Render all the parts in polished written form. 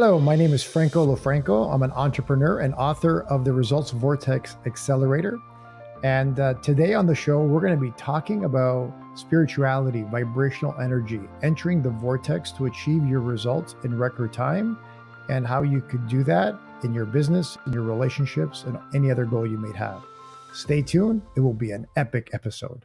Hello, my name is Franco Lofranco. I'm an entrepreneur and author of the Results Vortex Accelerator. And today on the show, we're going to be talking about spirituality, vibrational energy, entering the vortex to achieve your results in record time, and how you could do that in your business, in your relationships, and any other goal you may have. Stay tuned. It will be an epic episode.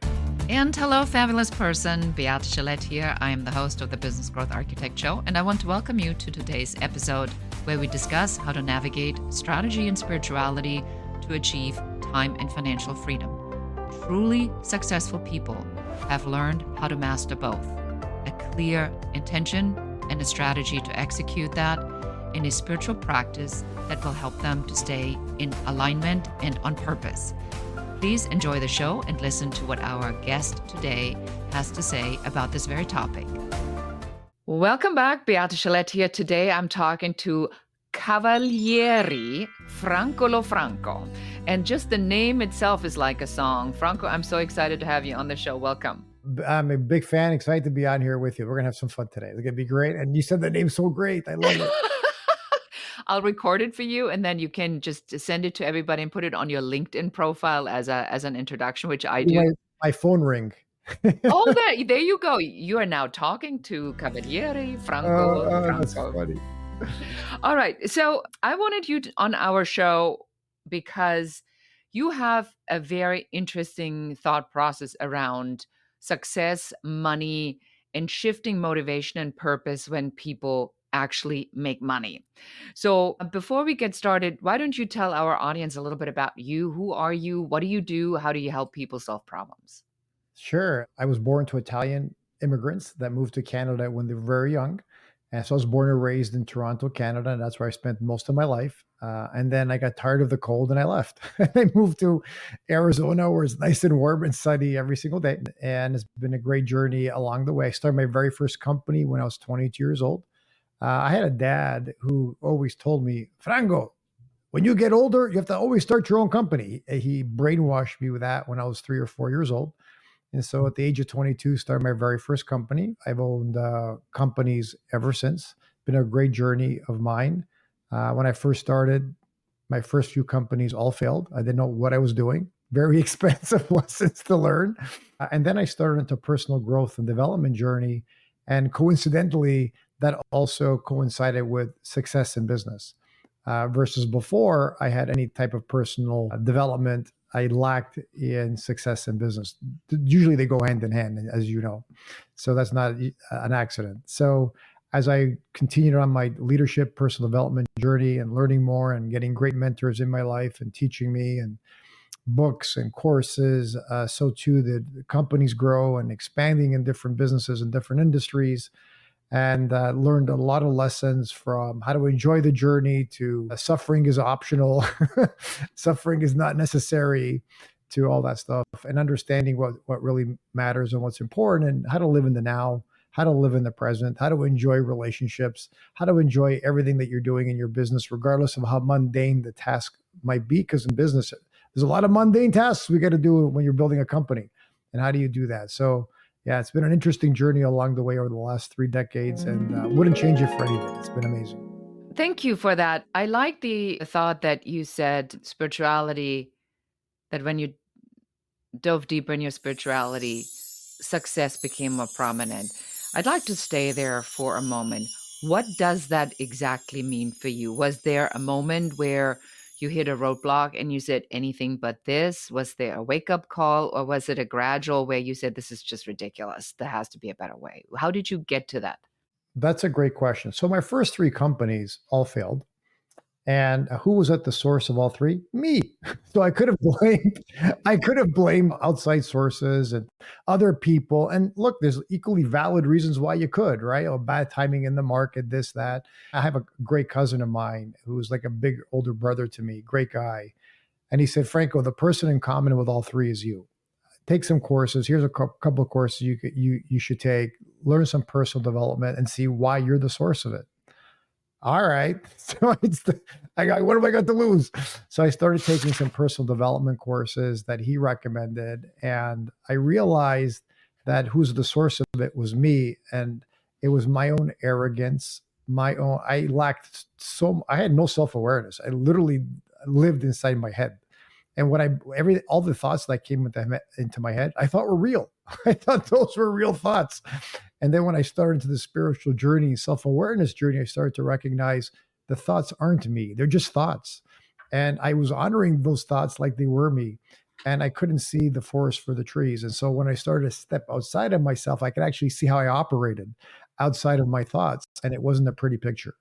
And hello, fabulous person. Beate Gillette here. I am the host of the Business Growth Architect Show, and I want to welcome you to today's episode where we discuss how to navigate strategy and spirituality to achieve time and financial freedom. Truly successful people have learned how to master both a clear intention and a strategy to execute that in a spiritual practice that will help them to stay in alignment and on purpose. Please enjoy the show and listen to what our guest today has to say about this very topic. Welcome back, Beate Gillette here. Today I'm talking to Cavalieri, Franco Lofranco. And just the name itself is like a song. Franco, I'm so excited to have you on the show. Welcome. I'm a big fan, excited to be on here with you. We're going to have some fun today. It's going to be great. And you said the name's so great. I love it. I'll record it for you, and then you can just send it to everybody and put it on your LinkedIn profile as an introduction, which I do. My phone ring. Oh, there you go. You are now talking to Cavalieri Franco. That's funny. All right. So I wanted you on our show because you have a very interesting thought process around success, money, and shifting motivation and purpose when people actually make money. So before we get started, why don't you tell our audience a little bit about you? Who are you? What do you do? How do you help people solve problems? Sure. I was born to Italian immigrants that moved to Canada when they were very young. And so I was born and raised in Toronto, Canada, and that's where I spent most of my life. And then I got tired of the cold and I left. I moved to Arizona where it's nice and warm and sunny every single day. And it's been a great journey along the way. I started my very first company when I was 22 years old. I had a dad who always told me, Franco, when you get older, you have to always start your own company. He brainwashed me with that when I was 3 or 4 years old. And so at the age of 22, started my very first company. I've owned companies ever since. Been a great journey of mine. When I first started, my first few companies all failed. I didn't know what I was doing. Very expensive lessons to learn. And then I started into personal growth and development journey. And coincidentally, that also coincided with success in business. Versus before I had any type of personal development, I lacked in success in business. Usually they go hand in hand, as you know. So that's not an accident. So as I continued on my leadership, personal development journey and learning more and getting great mentors in my life and teaching me and books and courses, so too the companies grow and expanding in different businesses and different industries. And learned a lot of lessons from how to enjoy the journey to suffering is optional, suffering is not necessary, to all that stuff, and understanding what really matters and what's important, and how to live in the now, how to live in the present, how to enjoy relationships, how to enjoy everything that you're doing in your business, regardless of how mundane the task might be. Because in business, there's a lot of mundane tasks we got to do when you're building a company. And how do you do that? So yeah, it's been an interesting journey along the way over the last 3 decades, and wouldn't change it for anything. It's been amazing. Thank you for that. I like the thought that you said spirituality, that when you dove deeper in your spirituality, success became more prominent. I'd like to stay there for a moment. What does that exactly mean for you? Was there a moment where you hit a roadblock and you said anything but this? Was there a wake-up call, or was it a gradual where you said this is just ridiculous? There has to be a better way. How did you get to that? That's a great question. So my first 3 companies all failed. And who was at the source of all 3? Me. So I could have blamed outside sources and other people. And look, there's equally valid reasons why you could, right? Or bad timing in the market, this, that. I have a great cousin of mine who's like a big older brother to me, great guy. And he said, Franco, the person in common with all 3 is you. Take some courses. Here's a couple of courses you should take. Learn some personal development and see why you're the source of it. All right. So what have I got to lose? So I started taking some personal development courses that he recommended. And I realized that who's the source of it was me. And it was my own arrogance my own. I lacked I had no self-awareness. I literally lived inside my head. And when all the thoughts that came into my head, I thought were real. I thought those were real thoughts. And then when I started into the spiritual journey, self-awareness journey, I started to recognize the thoughts aren't me. They're just thoughts. And I was honoring those thoughts like they were me. And I couldn't see the forest for the trees. And so when I started to step outside of myself, I could actually see how I operated outside of my thoughts. And it wasn't a pretty picture.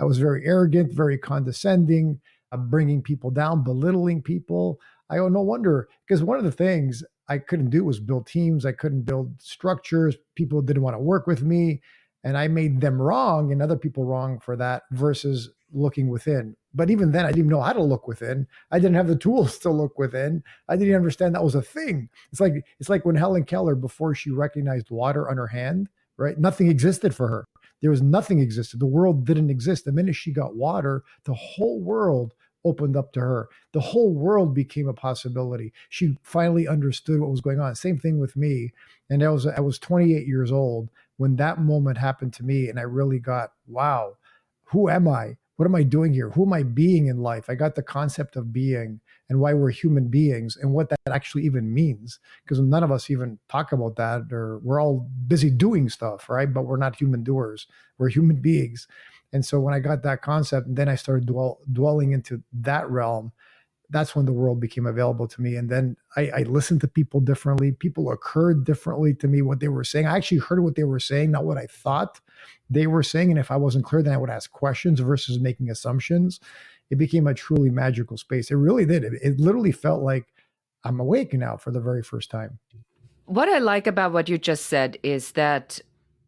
I was very arrogant, very condescending, bringing people down, belittling people. I go, no wonder, because one of the things I couldn't do was build teams. I couldn't build structures. People didn't want to work with me. And I made them wrong and other people wrong for that versus looking within. But even then, I didn't know how to look within. I didn't have the tools to look within. I didn't understand that was a thing. It's like when Helen Keller, before she recognized water on her hand, right? Nothing existed for her. There was nothing existed. The world didn't exist. The minute she got water, the whole world opened up to her. The whole world became a possibility. She finally understood what was going on. Same thing with me. And I was 28 years old when that moment happened to me, and I really got, wow, who am I? What am I doing here? Who am I being in life? I got the concept of being and why we're human beings and what that actually even means. Because none of us even talk about that, or we're all busy doing stuff, right? But we're not human doers. We're human beings. And so when I got that concept, and then I started dwelling into that realm, that's when the world became available to me. And then I listened to people differently. People occurred differently to me, what they were saying. I actually heard what they were saying, not what I thought they were saying. And if I wasn't clear, then I would ask questions versus making assumptions. It became a truly magical space. It really did. It literally felt like I'm awake now for the very first time. What I like about what you just said is that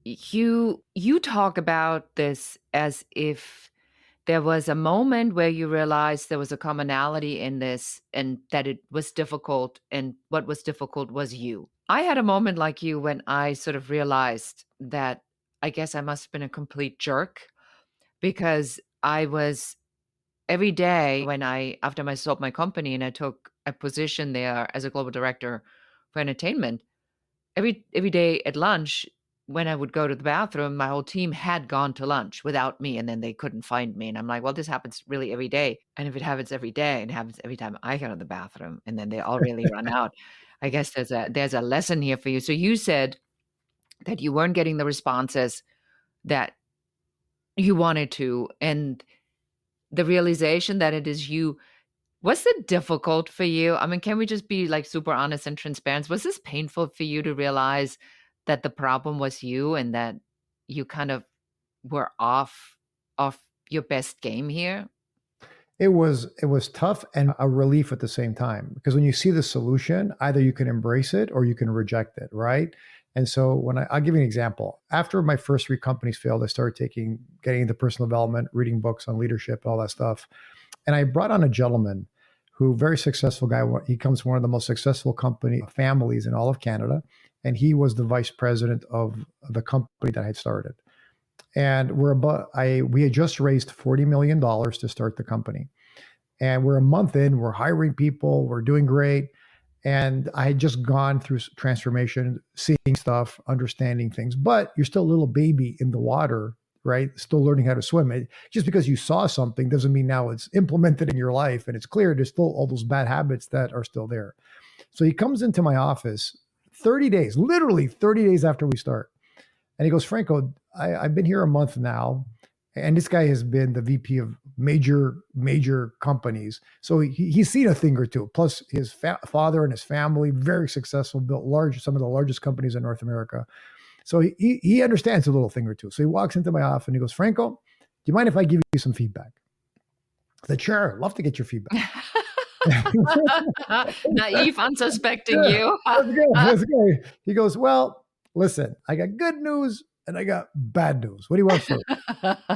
you talk about this as if there was a moment where you realized there was a commonality in this and that it was difficult, and what was difficult was you. I had a moment like you when I sort of realized that I guess I must have been a complete jerk, because I was every day when after I sold my company and I took a position there as a global director for entertainment, every day at lunch, when I would go to the bathroom, my whole team had gone to lunch without me, and then they couldn't find me. And I'm like, well, this happens really every day. And if it happens every day, and it happens every time I go to the bathroom, and then they all really run out, I guess there's a lesson here for you. So you said that you weren't getting the responses that you wanted to, and the realization that it is you. Was it difficult for you? I mean, can we just be like super honest and transparent? Was this painful for you to realize that the problem was you and that you kind of were off your best game here? It was tough and a relief at the same time, because when you see the solution, either you can embrace it or you can reject it, right? And so I'll give you an example. After my first three companies failed, I started getting into personal development, reading books on leadership, all that stuff. And I brought on a gentleman who, very successful guy. He comes from one of the most successful company families in all of Canada, and he was the vice president of the company that I had started. And we had just raised $40 million to start the company. And we're a month in, we're hiring people, we're doing great. And I had just gone through transformation, seeing stuff, understanding things, but you're still a little baby in the water, right? Still learning how to swim. Just because you saw something doesn't mean now it's implemented in your life and it's clear. There's still all those bad habits that are still there. So he comes into my office 30 days, literally 30 days after we start. And he goes, Franco, I've been here a month now. And this guy has been the VP of major companies. So he's seen a thing or two. Plus his father and his family, very successful, built some of the largest companies in North America. So he understands a little thing or two. So he walks into my office and he goes, Franco, do you mind if I give you some feedback? I said, sure, love to get your feedback. Naive, unsuspecting Yeah, you. let's go. Let's go. He goes, well, listen, I got good news and I got bad news. What do you want first? I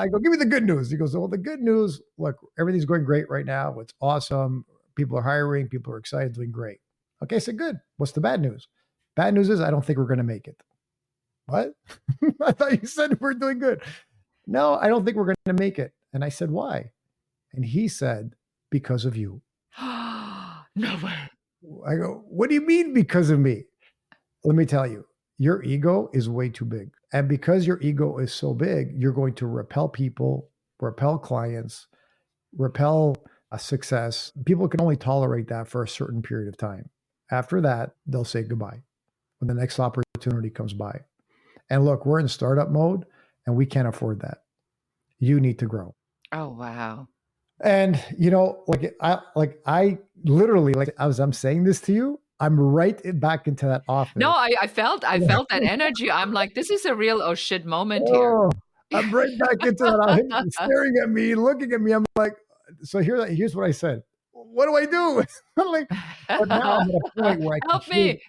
go, give me the good news. He goes, well, the good news, look, everything's going great right now. It's awesome. People are hiring. People are excited, doing great. Okay, I said, good. What's the bad news? Bad news is I don't think we're going to make it. What? I thought you said we're doing good. No, I don't think we're going to make it. And I said, why? And he said, because of you. No way. I go, what do you mean because of me? Let me tell you. your ego is way too big. And because your ego is so big, you're going to repel people, repel clients, repel a success. People can only tolerate that for a certain period of time. After that, they'll say goodbye when the next opportunity comes by. And look, we're in startup mode and we can't afford that. You need to grow. Oh, wow. And I literally, like, as I'm saying this to you, I'm right back into that No, office. I felt that energy. I'm like, this is a real oh shit moment here. Oh, I'm right back into that office, staring at me, looking at me. I'm like, so here's what I said. What do I do? I'm like, but now I'm at a point where I can Help hear. me.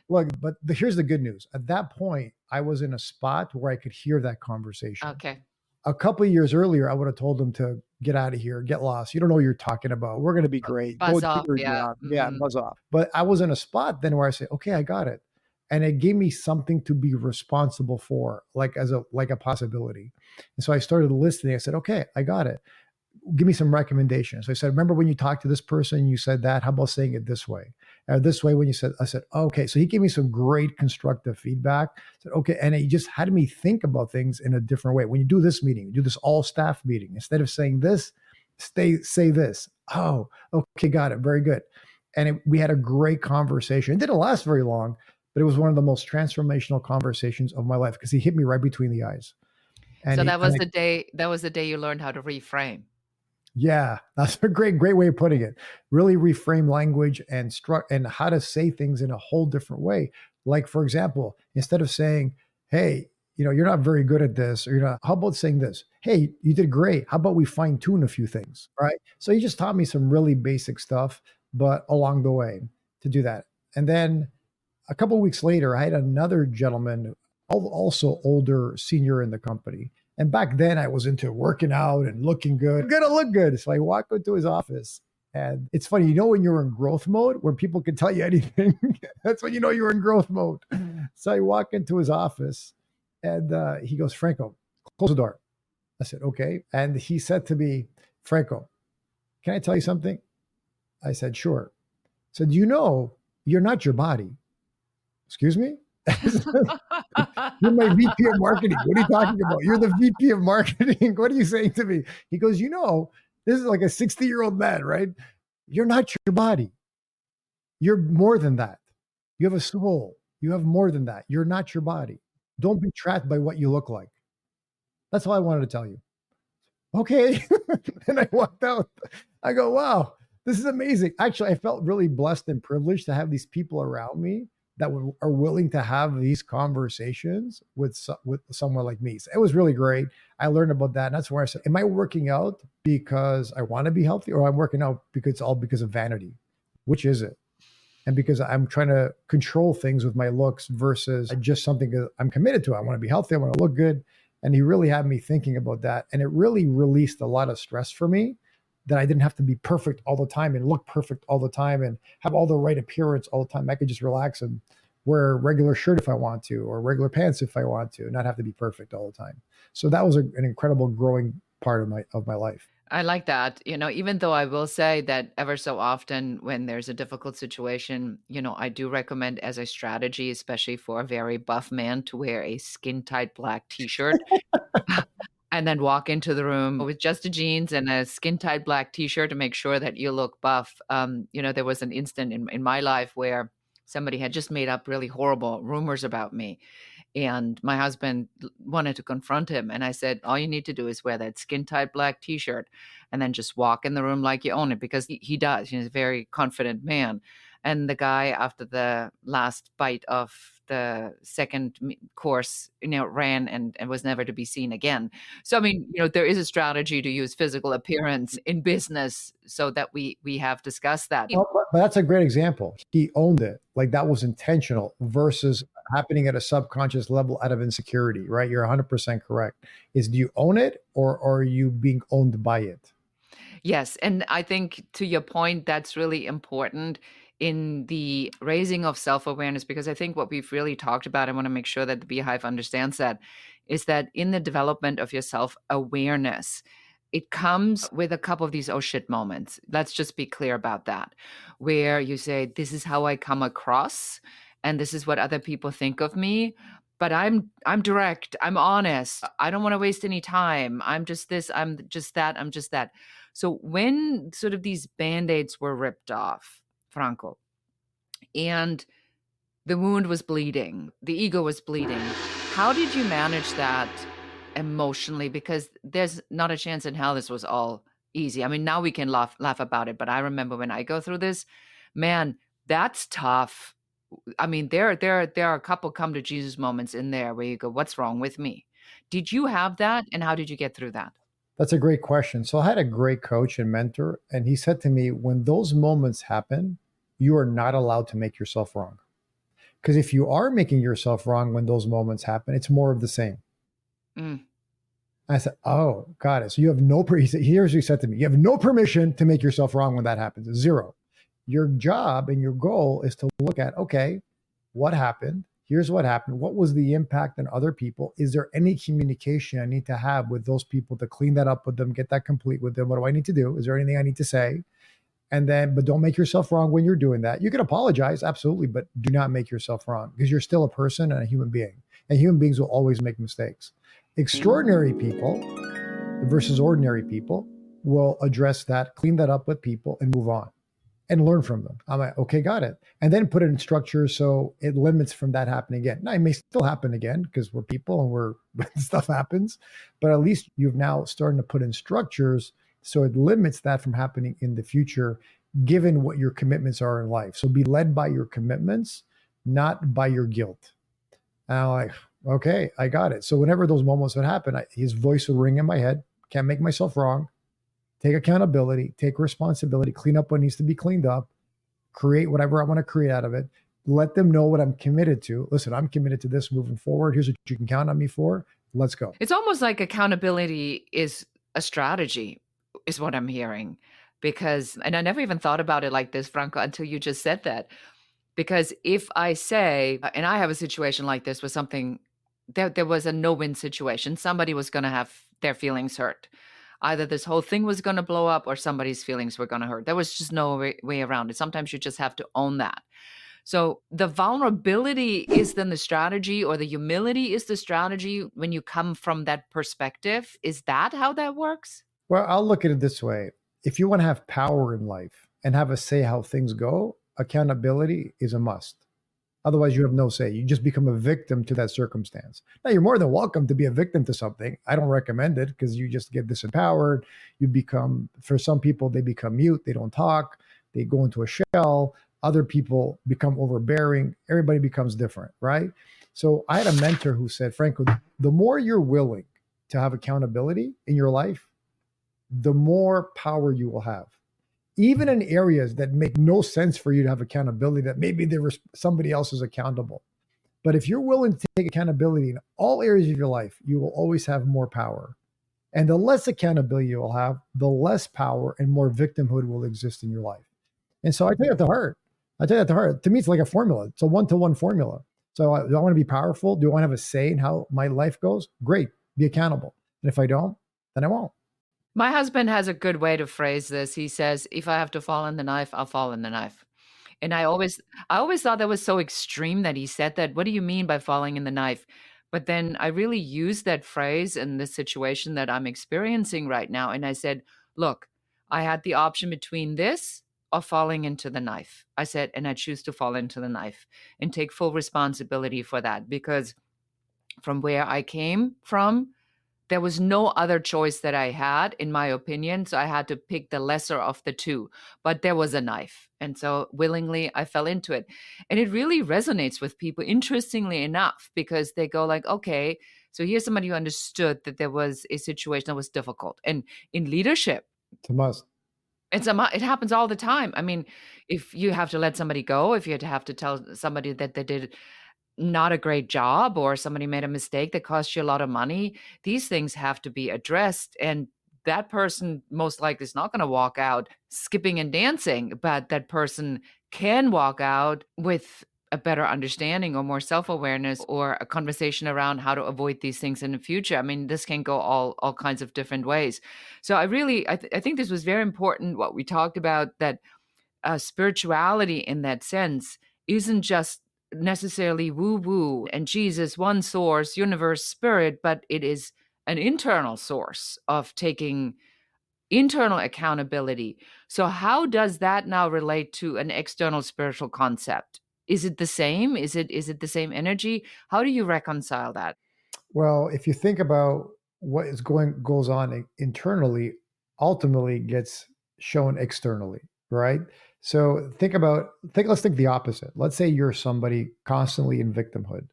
Look, but here's the good news. At that point, I was in a spot where I could hear that conversation. Okay. A couple of years earlier, I would have told them to get out of here, get lost. You don't know what you're talking about. We're going to be great. Go Buzz do off. your Yeah. job. Yeah, buzz off. But I was in a spot then where I said, okay, I got it. And it gave me something to be responsible for, like a possibility. And so I started listening. I said, okay, I got it. Give me some recommendations. So I said, remember when you talked to this person, you said that, how about saying it this way? This way, when you said, I said, okay. So he gave me some great constructive feedback. I said, okay. And he just had me think about things in a different way. When you do this meeting, you do this all staff meeting, instead of saying this, say this. Oh, okay. Got it. Very good. And we had a great conversation. It didn't last very long, but it was one of the most transformational conversations of my life because he hit me right between the eyes. So that was the day. That was the day you learned how to reframe. Yeah, that's a great way of putting it. Really reframe language and and how to say things in a whole different way. Like, for example, instead of saying, "Hey, you're not very good at this," or how about saying this? "Hey, you did great. How about we fine tune a few things?" Right. So he just taught me some really basic stuff, but along the way to do that. And then a couple of weeks later, I had another gentleman, also older, senior in the company. And back then, I was into working out and looking good. I'm gonna look good. So I walked into his office, and it's funny, when you're in growth mode, where people can tell you anything, that's when you know you're in growth mode. So I walk into his office, and he goes, "Franco, close the door." I said, "Okay." And he said to me, "Franco, can I tell you something?" I said, "Sure." He said, you're not your body." Excuse me? You're my VP of marketing. What are you talking about? You're the VP of marketing. What are you saying to me? He goes, this is like a 60-year-old man, right? You're not your body. You're more than that. You have a soul. You have more than that. You're not your body. Don't be trapped by what you look like. That's all I wanted to tell you. Okay. And I walked out. I go, wow, this is amazing. Actually, I felt really blessed and privileged to have these people around me that are willing to have these conversations with someone like me. So it was really great. I learned about that. And that's where I said, am I working out because I want to be healthy, or I'm working out because it's all because of vanity? Which is it? And because I'm trying to control things with my looks versus just something that I'm committed to. I want to be healthy. I want to look good. And he really had me thinking about that. And it really released a lot of stress for me, that I didn't have to be perfect all the time and look perfect all the time and have all the right appearance all the time. I could just relax and wear a regular shirt if I want to, or regular pants if I want to, not have to be perfect all the time. So that was an incredible growing part of my life. I like that. Even though I will say that ever so often when there's a difficult situation, I do recommend as a strategy, especially for a very buff man, to wear a skin tight black t-shirt and then walk into the room with just a jeans and a skin tight black t-shirt to make sure that you look buff. There was an instant in my life where somebody had just made up really horrible rumors about me. And my husband wanted to confront him. And I said, all you need to do is wear that skin tight black t-shirt and then just walk in the room like you own it, because he does. He's a very confident man. And the guy, after the last bite of the second course, ran and was never to be seen again. So, I mean, there is a strategy to use physical appearance in business, so that we have discussed that. Well, but that's a great example. He owned it. Like, that was intentional versus happening at a subconscious level out of insecurity, right? You're 100% correct. Do you own it, or are you being owned by it? Yes. And I think, to your point, that's really important in the raising of self-awareness, because I think what we've really talked about, I want to make sure that the Beehive understands that, is that in the development of your self-awareness, it comes with a couple of these oh shit moments. Let's just be clear about that, where you say, this is how I come across. and this is what other people think of me. But I'm direct, I'm honest, I don't want to waste any time. I'm just this, I'm just that, I'm just that. So when sort of these band-aids were ripped off, Franco, and the wound was bleeding, the ego was bleeding, how did you manage that emotionally? Because there's not a chance in hell this was all easy. I mean, now we can laugh about it, but I remember when I go through this, man, that's tough. I mean, there are a couple come to Jesus moments in there where you go, "What's wrong with me?" Did you have that, and how did you get through that? That's a great question. So I had a great coach and mentor, and he said to me, when those moments happen, you are not allowed to make yourself wrong. Because if you are making yourself wrong when those moments happen, it's more of the same. Mm. I said, "Oh, got it. So you have no, here's what he said to me, you have no permission to make yourself wrong when that happens. Zero. Your job and your goal is to look at, okay, what happened? Here's what happened. What was the impact on other people? Is there any communication I need to have with those people to clean that up with them, get that complete with them? What do I need to do? Is there anything I need to say? And then, but don't make yourself wrong when you're doing that. You can apologize, absolutely, but do not make yourself wrong because you're still a person and a human being. And human beings will always make mistakes. Extraordinary people versus ordinary people will address that, clean that up with people, and move on and learn from them. I'm like, okay, got it. And then put it in structure so it limits from that happening again. Now, it may still happen again because we're people and we're stuff happens, but at least you've now starting to put in structures so it limits that from happening in the future, given what your commitments are in life. So be led by your commitments, not by your guilt. And I'm like, okay, I got it. So whenever those moments would happen, his voice would ring in my head. Can't make myself wrong. Take accountability, take responsibility, clean up what needs to be cleaned up, create whatever I want to create out of it. Let them know what I'm committed to. Listen, I'm committed to this moving forward. Here's what you can count on me for. Let's go. It's almost like accountability is a strategy, is what I'm hearing. Because, and I never even thought about it like this, Franco, until you just said that. Because if I say, and I have a situation like this with something, there was a no-win situation. Somebody was going to have their feelings hurt. Either this whole thing was going to blow up or somebody's feelings were going to hurt. There was just no way around it. Sometimes you just have to own that. So the vulnerability is then the strategy, or the humility is the strategy when you come from that perspective. Is that how that works? Well, I'll look at it this way. If you want to have power in life and have a say how things go, accountability is a must. Otherwise, you have no say. You just become a victim to that circumstance. Now, you're more than welcome to be a victim to something. I don't recommend it because you just get disempowered. You become, for some people, they become mute. They don't talk. They go into a shell. Other people become overbearing. Everybody becomes different, right? So I had a mentor who said, Franco, the more you're willing to have accountability in your life, the more power you will have. Even in areas that make no sense for you to have accountability, that maybe there was somebody else is accountable. But if you're willing to take accountability in all areas of your life, you will always have more power. And the less accountability you will have, the less power and more victimhood will exist in your life. And so I take that to heart. I take that to heart. To me, it's like a formula. It's a one-to-one formula. So do I want to be powerful? Do I want to have a say in how my life goes? Great. Be accountable. And if I don't, then I won't. My husband has a good way to phrase this. He says, if I have to fall in the knife, I'll fall in the knife. And I always thought that was so extreme that he said that. What do you mean by falling in the knife? But then I really used that phrase in the situation that I'm experiencing right now. And I said, look, I had the option between this or falling into the knife. I said, and I choose to fall into the knife and take full responsibility for that, because from where I came from, there was no other choice that I had, in my opinion. So I had to pick the lesser of the two, but there was a knife. And so willingly I fell into it. And it really resonates with people, interestingly enough, because they go like, okay, so here's somebody who understood that there was a situation that was difficult. And in leadership, It's a must. it happens all the time. I mean, if you have to let somebody go, if you have to tell somebody that they did not a great job, or somebody made a mistake that cost you a lot of money, these things have to be addressed. And that person most likely is not going to walk out skipping and dancing, but that person can walk out with a better understanding or more self-awareness, or a conversation around how to avoid these things in the future. I mean, this can go all kinds of different ways. So I think this was very important, what we talked about, that spirituality in that sense isn't just necessarily woo woo and Jesus, one source, universe, spirit, but it is an internal source of taking internal accountability. So, how does that now relate to an external spiritual concept? Is it the same? Is it the same energy? How do you reconcile that? Well, if you think about what is going goes on internally, ultimately gets shown externally, right? So let's think the opposite. Let's say you're somebody constantly in victimhood,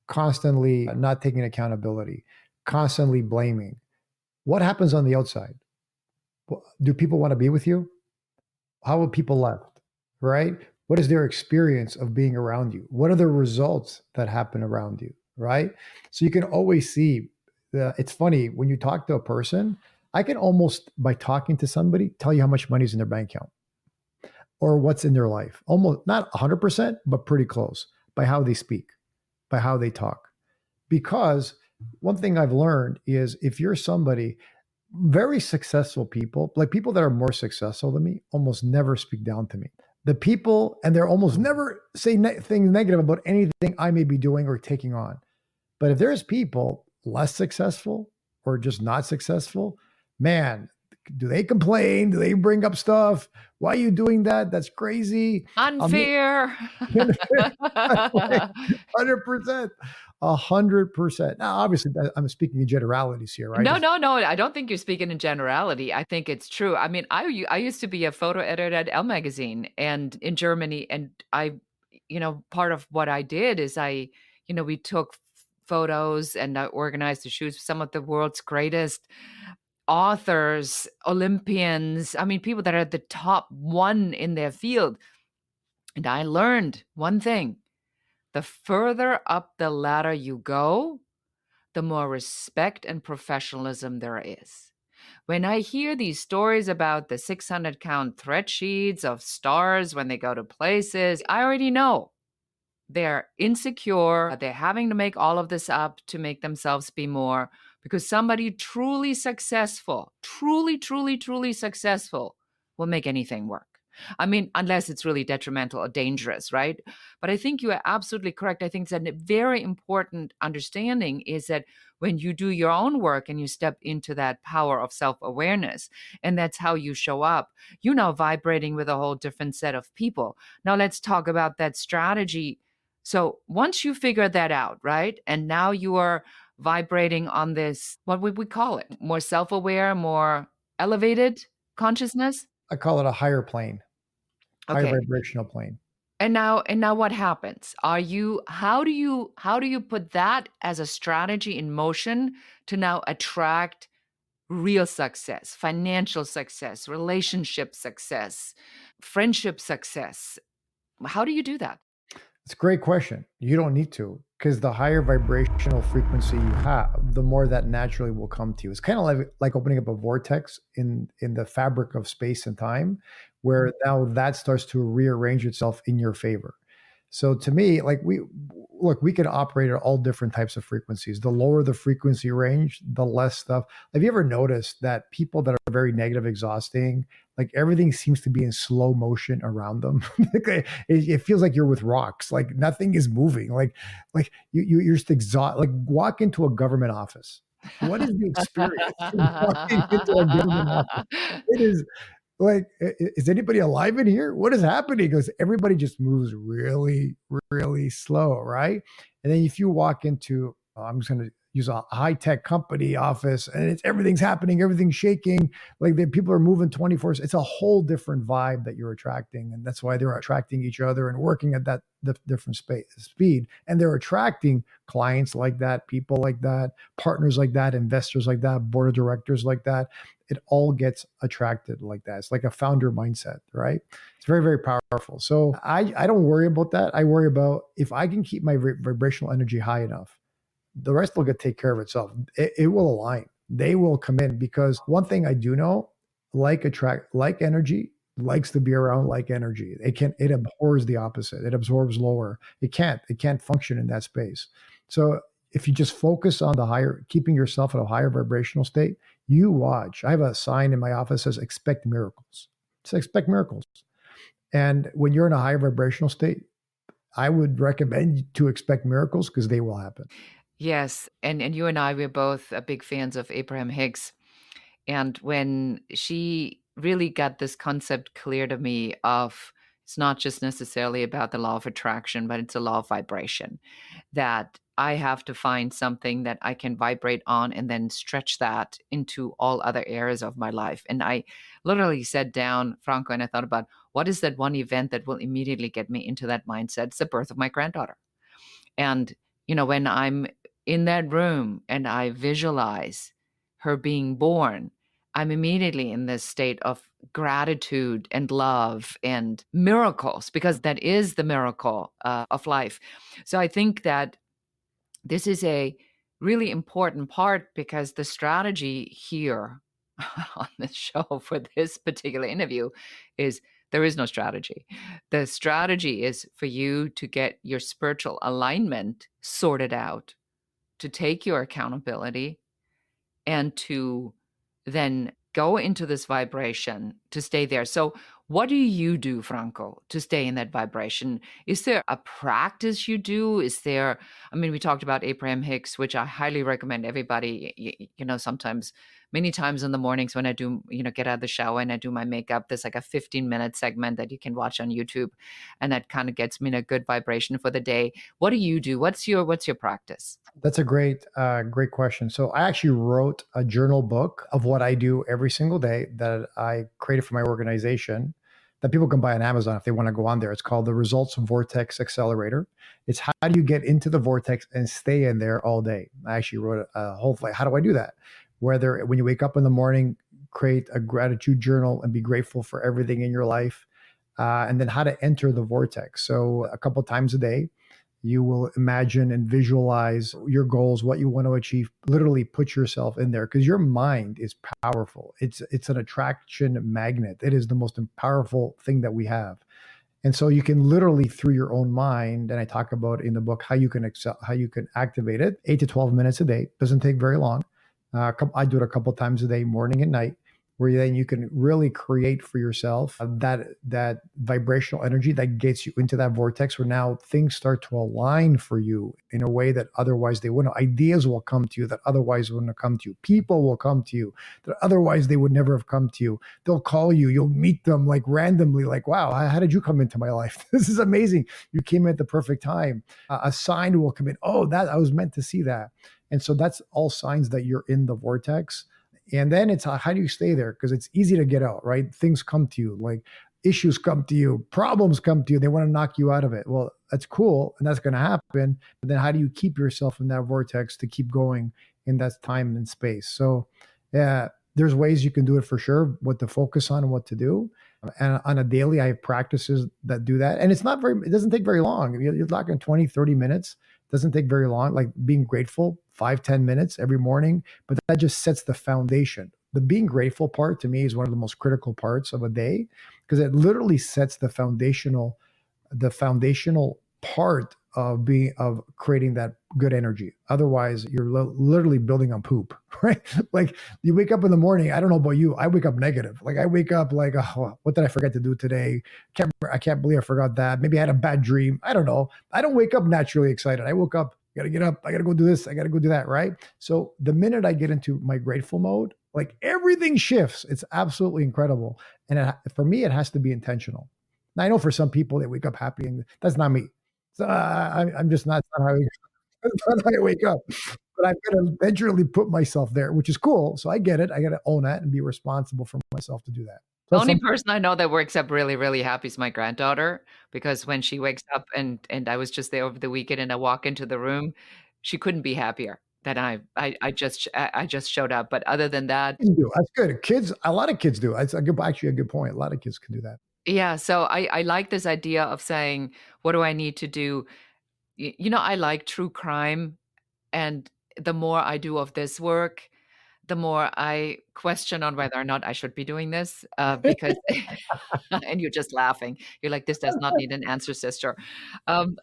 constantly not taking accountability, constantly blaming. What happens on the outside? Do people want to be with you? How will people left? Right? What is their experience of being around you? What are the results that happen around you? Right? So you can always see it's funny when you talk to a person, I can almost by talking to somebody tell you how much money's in their bank account or what's in their life. Almost not 100%, but pretty close by how they speak, by how they talk. Because one thing I've learned is if you're somebody very successful people, like people that are more successful than me, almost never speak down to me. The people, and they're almost never say things negative about anything I may be doing or taking on. But if there's people less successful or just not successful, man, do they complain? Do they bring up stuff? Why are you doing that? That's crazy. I'm Unfair. 100%, 100%. Now, obviously, I'm speaking in generalities here, right? No, no, no. I don't think you're speaking in generality. I think it's true. I mean, I used to be a photo editor at Elle magazine and in Germany, and part of what I did is we took photos and I organized the shoots with some of the world's greatest authors, Olympians. I mean, people that are the top one in their field. And I learned one thing: the further up the ladder you go, the more respect and professionalism there is. When I hear these stories about the 600 count thread sheets of stars when they go to places, I already know they're insecure. They're having to make all of this up to make themselves be more because somebody truly successful, truly, truly, truly successful will make anything work. I mean, unless it's really detrimental or dangerous, right? But I think you are absolutely correct. I think that a very important understanding is that when you do your own work and you step into that power of self awareness, and that's how you show up, you're now vibrating with a whole different set of people. Now, let's talk about that strategy. So once you figure that out, right? And now you are vibrating on this, what would we call it? More self aware, more elevated consciousness? I call it a higher plane, higher Okay. vibrational plane. And now what happens? How do you put that as a strategy in motion to now attract real success, financial success, relationship success, friendship success? How do you do that? It's a great question. You don't need to, because the higher vibrational frequency you have, the more that naturally will come to you. It's kind of like opening up a vortex in the fabric of space and time, where now that starts to rearrange itself in your favor. So to me, like we can operate at all different types of frequencies. The lower the frequency range, the less stuff. Have you ever noticed that people that are very negative, exhausting, like everything seems to be in slow motion around them? It feels like you're with rocks. Like nothing is moving. Like you're just exhausted. Like walk into a government office. What is the experience of walking into a government office? It is like, is anybody alive in here? What is happening? Because everybody just moves really, really slow, right? And then if you walk into, I'm just going to use a high tech company office, and everything's happening, everything's shaking, like the people are moving 24. It's a whole different vibe that you're attracting, and that's why they're attracting each other and working at that the different speed, and they're attracting clients like that, people like that, partners like that, investors like that, board of directors like that. It all gets attracted like that. It's like a founder mindset, right? It's very, very powerful. So I don't worry about that. I worry about if I can keep my vibrational energy high enough, the rest will get take care of itself. It will align. They will come in, because one thing I do know, like energy likes to be around like energy. It abhors the opposite. It absorbs lower. It can't function in that space. So if you just focus on keeping yourself at a higher vibrational state, you watch. I have a sign in my office that says expect miracles. It says expect miracles. And when you're in a higher vibrational state, I would recommend to expect miracles because they will happen. Yes, and you and I, we're both big fans of Abraham Hicks. And when she really got this concept clear to me of it's not just necessarily about the law of attraction, but it's a law of vibration, that I have to find something that I can vibrate on and then stretch that into all other areas of my life. And I literally sat down, Franco, and I thought about what is that one event that will immediately get me into that mindset? It's the birth of my granddaughter. And, when I'm in that room and I visualize her being born, I'm immediately in this state of gratitude and love and miracles, because that is the miracle of life. So I think that this is a really important part, because the strategy here on this show for this particular interview is there is no strategy. The strategy is for you to get your spiritual alignment sorted out, to take your accountability, and to then go into this vibration to stay there. So, what do you do, Franco, to stay in that vibration? Is there a practice you do? Is there, I mean, we talked about Abraham Hicks, which I highly recommend everybody, sometimes, many times in the mornings when I do, get out of the shower and I do my makeup, there's like a 15-minute segment that you can watch on YouTube. And that kind of gets me in a good vibration for the day. What do you do? What's your practice? That's a great question. So I actually wrote a journal book of what I do every single day that I created for my organization that people can buy on Amazon if they want to go on there. It's called the Results Vortex Accelerator. It's how do you get into the vortex and stay in there all day. I actually wrote a whole, like, how do I do that? Whether when you wake up in the morning, create a gratitude journal and be grateful for everything in your life. And then how to enter the vortex. So a couple times a day, you will imagine and visualize your goals, what you want to achieve. Literally put yourself in there because your mind is powerful. It's an attraction magnet. It is the most powerful thing that we have. And so you can literally through your own mind, and I talk about in the book how you can how you can activate it. 8 to 12 minutes a day doesn't take very long. I do it a couple times a day, morning and night, where then you can really create for yourself that vibrational energy that gets you into that vortex where now things start to align for you in a way that otherwise they wouldn't. Ideas will come to you that otherwise wouldn't have come to you. People will come to you that otherwise they would never have come to you. They'll call you. You'll meet them like randomly, like, wow, how did you come into my life? This is amazing. You came at the perfect time. A sign will come in. Oh, that I was meant to see that. And so that's all signs that you're in the vortex. And then it's how do you stay there? Because it's easy to get out, right? Things come to you, like issues come to you, problems come to you. They want to knock you out of it. Well, that's cool. And that's going to happen. But then how do you keep yourself in that vortex to keep going in that time and space? So, yeah, there's ways you can do it for sure, what to focus on and what to do. And on a daily, I have practices that do that. And it doesn't take very long. You're talking 20, 30 minutes. It doesn't take very long. Like being grateful, 5, 10 minutes every morning. But that just sets the foundation. The being grateful part to me is one of the most critical parts of a day because it literally sets the foundational part of creating that good energy. Otherwise, you're literally building on poop, right? Like you wake up in the morning. I don't know about you. I wake up negative. Like I wake up like, oh, what did I forget to do today? I can't believe I forgot that. Maybe I had a bad dream. I don't know. I don't wake up naturally excited. I woke up. Got to get up. I got to go do this. I got to go do that. Right. So the minute I get into my grateful mode, like everything shifts. It's absolutely incredible. And for me, it has to be intentional. Now, I know for some people they wake up happy, and that's not me. So I'm just not, that's not how I wake up. But I've got to eventually put myself there, which is cool. So I get it. I got to own that and be responsible for myself to do that. The So only some person I know that wakes up really, really happy is my granddaughter, because when she wakes up and I was just there over the weekend and I walk into the room, she couldn't be happier that I just showed up. But other than that, kids do. That's good. Kids, a lot of kids do. It's actually a good point. A lot of kids can do that. yeah, so I like this idea of saying, what do I need to do? I like true crime, and the more I do of this work, the more I question on whether or not I should be doing this, because and you're just laughing. You're like, "This does not need an answer, sister." Um,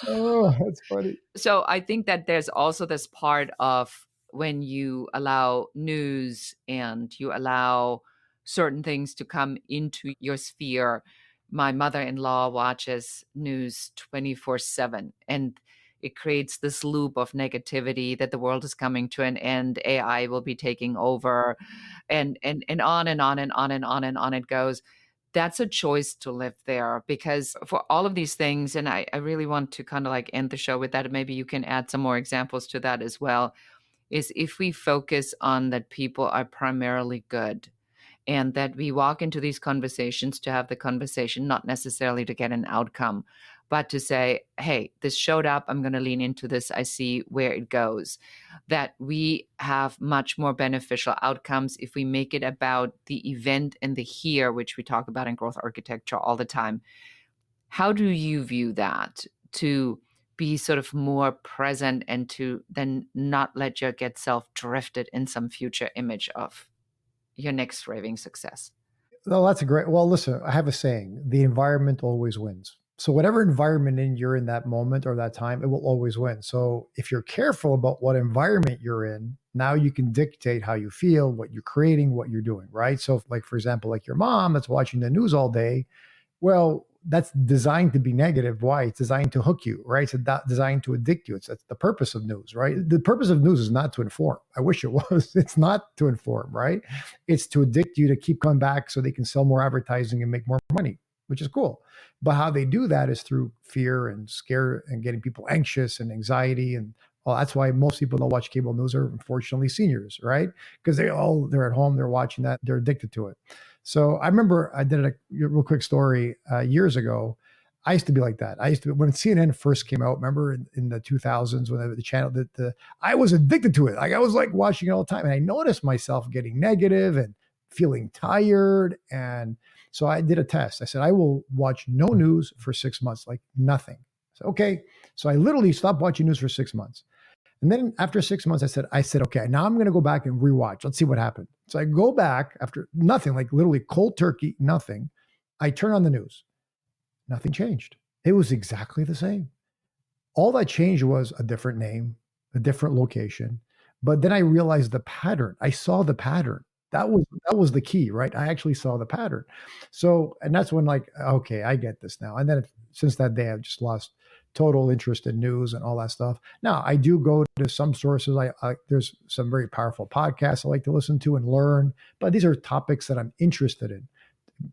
Oh, that's funny. so I think that there's also this part of when you allow news and you allow certain things to come into your sphere, my mother-in-law watches news 24/7, and it creates this loop of negativity that the world is coming to an end, AI will be taking over, and on and on and on and on and on it goes. That's a choice to live there, because for all of these things, and I really want to kind of like end the show with that. Maybe you can add some more examples to that as well. Is if we focus on that people are primarily good, and that we walk into these conversations to have the conversation, not necessarily to get an outcome, but to say, hey, this showed up, I'm going to lean into this, I see where it goes. That we have much more beneficial outcomes if we make it about the event and the here, which we talk about in growth architecture all the time. How do you view that, to be sort of more present and to then not let you get self drifted in some future image of your next raving success? Well, that's a great. Well, listen, I have a saying: the environment always wins. So whatever environment you're in that moment or that time, it will always win. So if you're careful about what environment you're in, now you can dictate how you feel, what you're creating, what you're doing, right? So, like for example, like your mom that's watching the news all day, well, that's designed to be negative. Why? It's designed to hook you, right? It's designed to addict you. That's the purpose of news, right? The purpose of news is not to inform. I wish it was. It's not to inform, right? It's to addict you to keep coming back so they can sell more advertising and make more money, which is cool. But how they do that is through fear and scare and getting people anxious and anxiety. And well, that's why most people don't watch cable news are unfortunately seniors, right? Because they're at home, they're watching that, they're addicted to it. So I remember I did a real quick story years ago. I used to be like that. I used to, when CNN first came out, remember in the 2000s when the channel, I was addicted to it. Like I was like watching it all the time. And I noticed myself getting negative and feeling tired. And so I did a test. I said, I will watch no news for 6 months, like nothing. So, okay. So I literally stopped watching news for 6 months. And then after 6 months, I said, okay, now I'm going to go back and rewatch. Let's see what happened. So I go back after nothing, like literally cold turkey, nothing. I turn on the news. Nothing changed. It was exactly the same. All that changed was a different name, a different location. But then I realized the pattern. I saw the pattern. That was the key, right? I actually saw the pattern. So, and that's when like, okay, I get this now. And then since that day, I've just lost total interest in news and all that stuff. Now, I do go to some sources. There's some very powerful podcasts I like to listen to and learn, but these are topics that I'm interested in.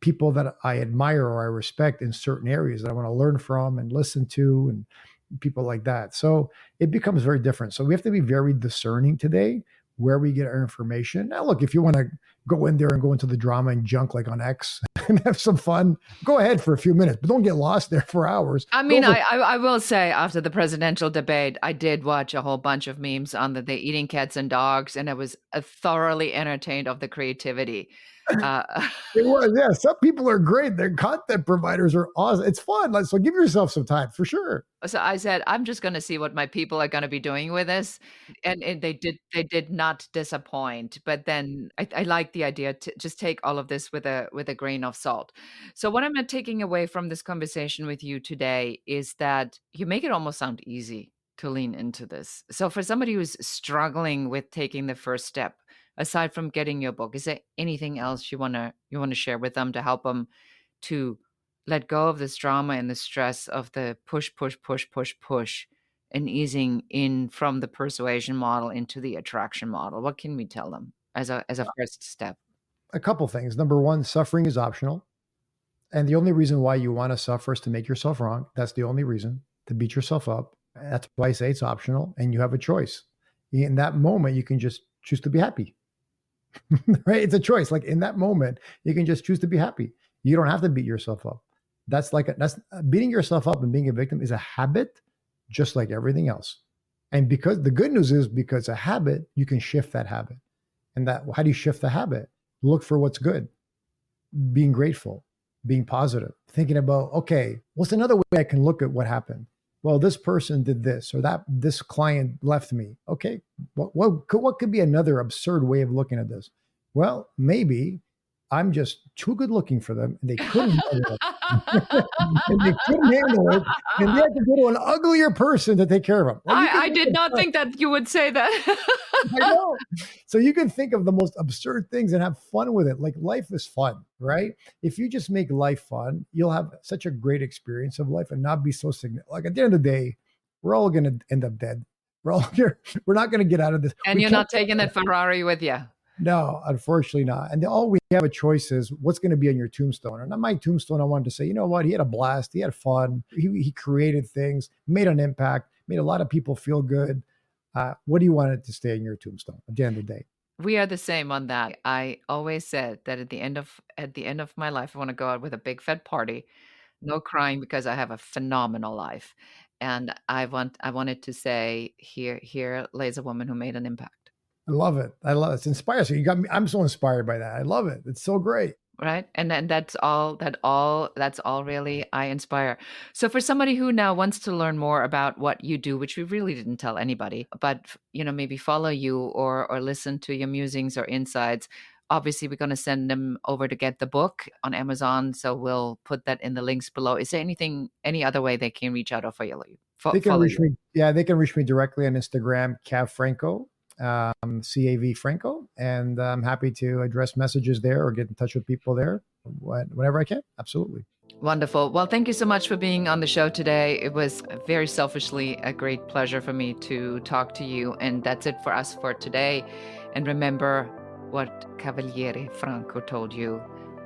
People that I admire or I respect in certain areas that I want to learn from and listen to, and people like that. So it becomes very different. So we have to be very discerning today where we get our information. Now, look, if you want to go in there and go into the drama and junk like on X and have some fun, go ahead for a few minutes, but don't get lost there for hours. I mean, I will say after the presidential debate, I did watch a whole bunch of memes on the eating cats and dogs, and I was thoroughly entertained of the creativity. It was, yeah. Some people are great. Their content providers are awesome. It's fun. So give yourself some time for sure. So I said, I'm just going to see what my people are going to be doing with this, and they did not disappoint. But then I like the idea to just take all of this with a grain of salt. So what I'm taking away from this conversation with you today is that you make it almost sound easy to lean into this. So for somebody who's struggling with taking the first step, aside from getting your book, is there anything else you want to share with them to help them to let go of this drama and the stress of the push, push, push, push, push, and easing in from the persuasion model into the attraction model? What can we tell them as a first step? A couple things. Number one, suffering is optional. And the only reason why you want to suffer is to make yourself wrong. That's the only reason, to beat yourself up. That's why I say it's optional and you have a choice. In that moment, you can just choose to be happy. Right? It's a choice. Like in that moment, you can just choose to be happy. You don't have to beat yourself up. That's beating yourself up and being a victim is a habit, just like everything else. And because the good news is, because a habit, you can shift that habit. And how do you shift the habit? Look for what's good, being grateful, being positive, thinking about, okay, what's another way I can look at what happened? Well, this person did this, or this client left me. Okay, what could be another absurd way of looking at this? Well, maybe I'm just too good looking for them, and they couldn't. and they couldn't handle it, and they had to go to an uglier person to take care of them. Like, you can I think did of not think that you would say that. I know. So you can think of the most absurd things and have fun with it. Like, life is fun, right? If you just make life fun, you'll have such a great experience of life and not be so significant. Like, at the end of the day, we're all going to end up dead. We're all here. We're not going to get out of this. And We you're can't. not taking that Ferrari with you. No, unfortunately not. And all we have a choice is what's going to be on your tombstone. And on my tombstone, I wanted to say, you know what? He had a blast. He had fun. He created things, made an impact, made a lot of people feel good. What do you want it to stay in your tombstone at the end of the day? We are the same on that. I always said that at the end of my life, I want to go out with a big fat party, no crying because I have a phenomenal life. And I wanted to say, here lays a woman who made an impact. I love it. I love it. It's inspiring. So you got me. I'm so inspired by that. I love it. It's so great. Right. And then that's all really I inspire. So for somebody who now wants to learn more about what you do, which we really didn't tell anybody, but maybe follow you or listen to your musings or insights, obviously we're going to send them over to get the book on Amazon. So we'll put that in the links below. Is there any other way they can reach out or follow you? They can reach me. Yeah, they can reach me directly on Instagram, Cav Franco. CAV Franco, and I'm happy to address messages there or get in touch with people there whenever I can. Absolutely. Wonderful. Well, thank you so much for being on the show today. It was very selfishly a great pleasure for me to talk to you. And that's it for us for today. And remember what Cavaliere Franco told you.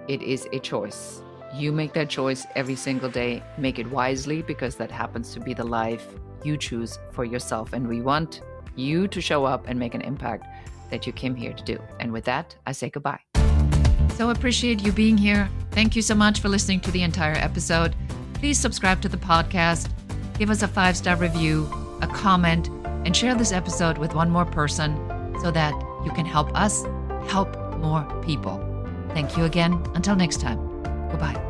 It is a choice. You make that choice every single day. Make it wisely, because that happens to be the life you choose for yourself. And we want you to show up and make an impact that you came here to do. And with that, I say goodbye. So appreciate you being here. Thank you so much for listening to the entire episode. Please subscribe to the podcast, give us a 5-star review, a comment, and share this episode with one more person so that you can help us help more people. Thank you again. Until next time. Goodbye.